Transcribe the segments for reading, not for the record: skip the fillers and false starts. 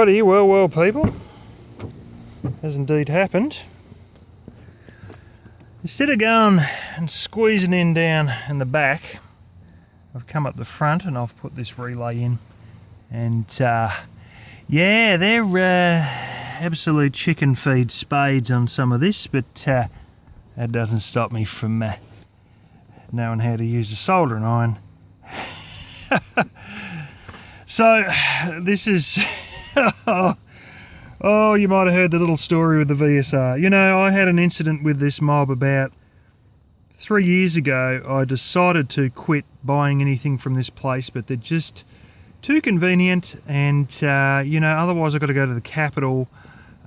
Alrighty, well people, has indeed happened. Instead of going and squeezing in down in the back, I've come up the front and I've put this relay in, and yeah, they're absolute chicken feed spades on some of this, but that doesn't stop me from knowing how to use a soldering iron. So this is oh, you might have heard the little story with the VSR. You know, I had an incident with this mob about 3 years ago. I decided to quit buying anything from this place, but they're just too convenient, and you know, otherwise I've got to go to the capital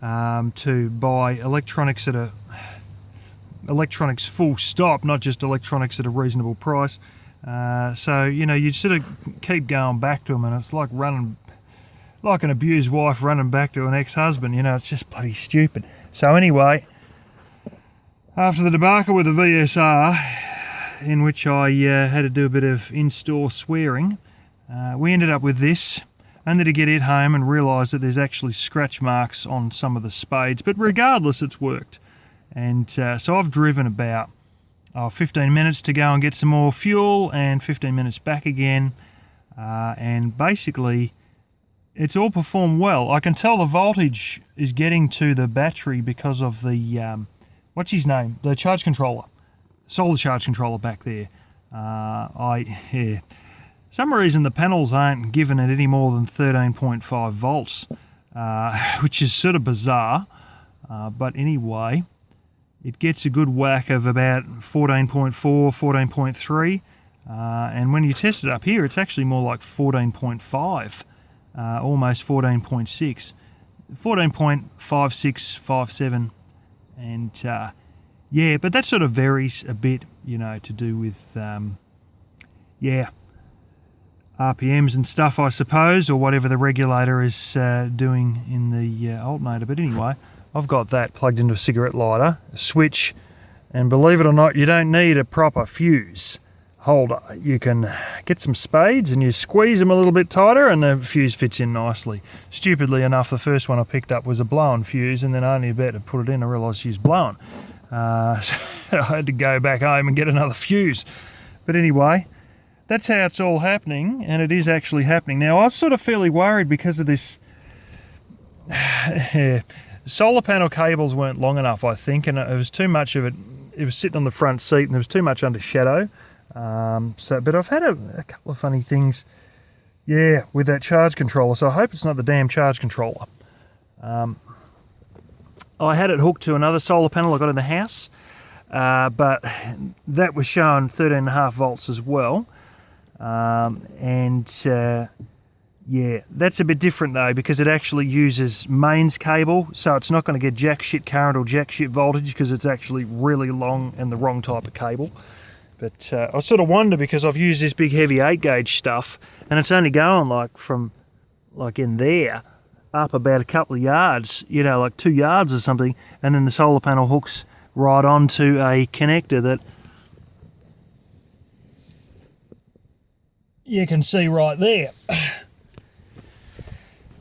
to buy electronics at electronics full stop, not just electronics at a reasonable price. So, you know, you sort of keep going back to them, and it's like running, like an abused wife running back to an ex-husband, you know, it's just bloody stupid. So anyway, after the debacle with the VSR, in which I had to do a bit of in-store swearing, we ended up with this, only to get it home and realise that there's actually scratch marks on some of the spades, but regardless, it's worked. And so I've driven about 15 minutes to go and get some more fuel, and 15 minutes back again, and basically it's all performed well. I can tell the voltage is getting to the battery because of the what's his name, the charge controller, solar charge controller back there. Yeah, some reason the panels aren't giving it any more than 13.5 volts, which is sort of bizarre, but anyway, it gets a good whack of about 14.4, 14.3, and when you test it up here, it's actually more like 14.5, almost 14.6, 14.56, 57, and yeah, but that sort of varies a bit, you know, to do with, yeah, RPMs and stuff, I suppose, or whatever the regulator is doing in the alternator. But anyway, I've got that plugged into a cigarette lighter, a switch, and believe it or not, you don't need a proper fuse holder. You can get some spades and you squeeze them a little bit tighter and the fuse fits in nicely. Stupidly enough, the first one I picked up was a blown fuse, and then only about to put it in I realised she was blown. So I had to go back home and get another fuse. But anyway, that's how it's all happening, and it is actually happening. Now, I was sort of fairly worried because of this... solar panel cables weren't long enough, I think, and it was too much of it. It was sitting on the front seat and there was too much under shadow. But I've had a couple of funny things, yeah, with that charge controller, so I hope it's not the damn charge controller. I had it hooked to another solar panel I got in the house, but that was showing 13.5 volts as well. Yeah, that's a bit different though, because it actually uses mains cable, so it's not going to get jack shit current or jack shit voltage because it's actually really long and the wrong type of cable. But I sort of wonder, because I've used this big heavy 8 gauge stuff and it's only going like from like in there up about a couple of yards, you know, like 2 yards or something, and then the solar panel hooks right onto a connector that you can see right there.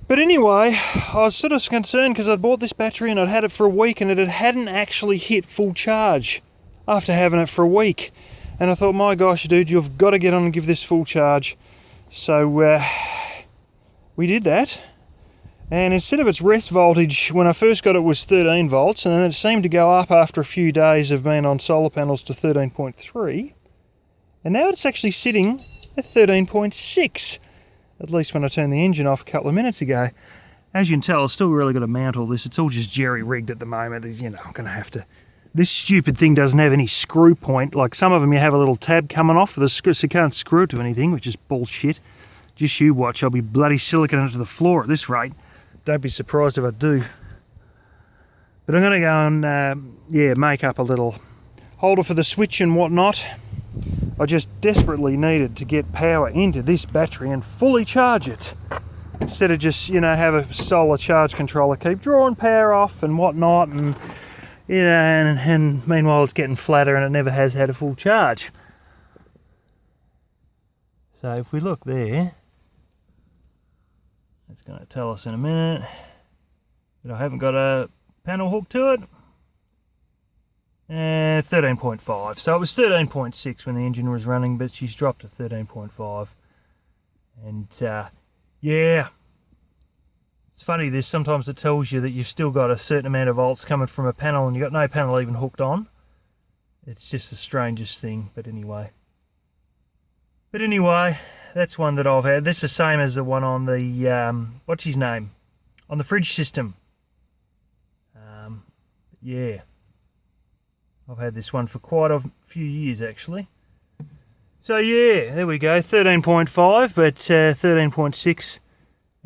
But anyway, I was sort of concerned because I'd bought this battery and I'd had it for a week and it hadn't actually hit full charge after having it for a week. And I thought, my gosh, dude, you've got to get on and give this full charge. So we did that. And instead of its rest voltage, when I first got it, was 13 volts, and then it seemed to go up after a few days of being on solar panels to 13.3. And now it's actually sitting at 13.6. At least when I turned the engine off a couple of minutes ago. As you can tell, I've still really got to mount all this. It's all just jerry-rigged at the moment. You know, I'm going to have to... This stupid thing doesn't have any screw point. Like some of them, you have a little tab coming off, so you can't screw it to anything, which is bullshit. Just you watch, I'll be bloody siliconing it to the floor at this rate. Don't be surprised if I do. But I'm going to go and, yeah, make up a little holder for the switch and whatnot. I just desperately needed to get power into this battery and fully charge it, instead of just, you know, have a solar charge controller keep drawing power off and whatnot, and you know, and meanwhile it's getting flatter and it never has had a full charge. So if we look there, It's going to tell us in a minute. But I haven't got a panel hook to it. And 13.5. So it was 13.6 when the engine was running, but she's dropped to 13.5. And yeah, it's funny this, sometimes it tells you that you've still got a certain amount of volts coming from a panel and you've got no panel even hooked on. It's just the strangest thing, but anyway. That's one that I've had. This is the same as the one on the, what's his name? On the fridge system. Yeah. I've had this one for quite a few years actually. So yeah, there we go, 13.5, but 13.6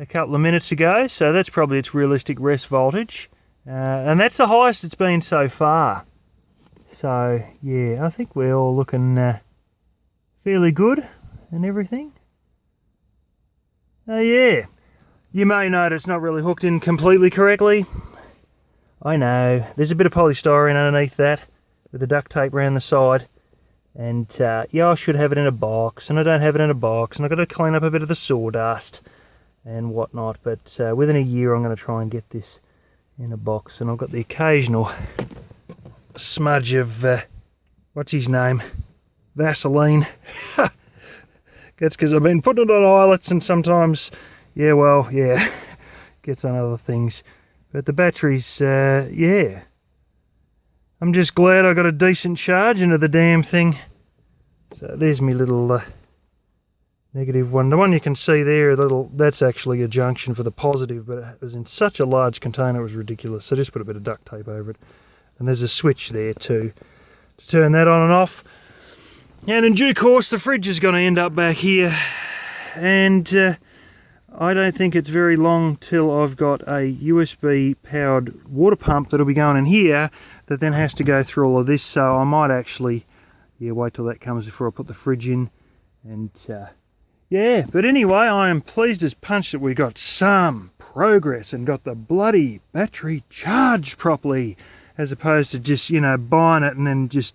a couple of minutes ago, so that's probably its realistic rest voltage. And that's the highest it's been so far. So yeah, I think we're all looking fairly good and everything. Oh yeah, you may notice it's not really hooked in completely correctly. I know, there's a bit of polystyrene underneath that with the duct tape around the side. And yeah, I should have it in a box, and I don't have it in a box, and I've got to clean up a bit of the sawdust and whatnot. But within a year I'm going to try and get this in a box. And I've got the occasional smudge of, what's his name, Vaseline. That's because I've been putting it on eyelets, and sometimes, yeah, well, yeah, gets on other things. But the batteries, yeah. I'm just glad I got a decent charge into the damn thing. So there's my little negative one. The one you can see there, that's actually a junction for the positive, but it was in such a large container it was ridiculous. So just put a bit of duct tape over it. And there's a switch there too, to turn that on and off. And in due course the fridge is going to end up back here. And I don't think it's very long till I've got a USB powered water pump that'll be going in here that then has to go through all of this, so I might actually, yeah, wait till that comes before I put the fridge in. And yeah, but anyway, I am pleased as punch that we got some progress and got the bloody battery charged properly, as opposed to just, you know, buying it and then just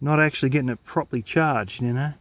not actually getting it properly charged, you know.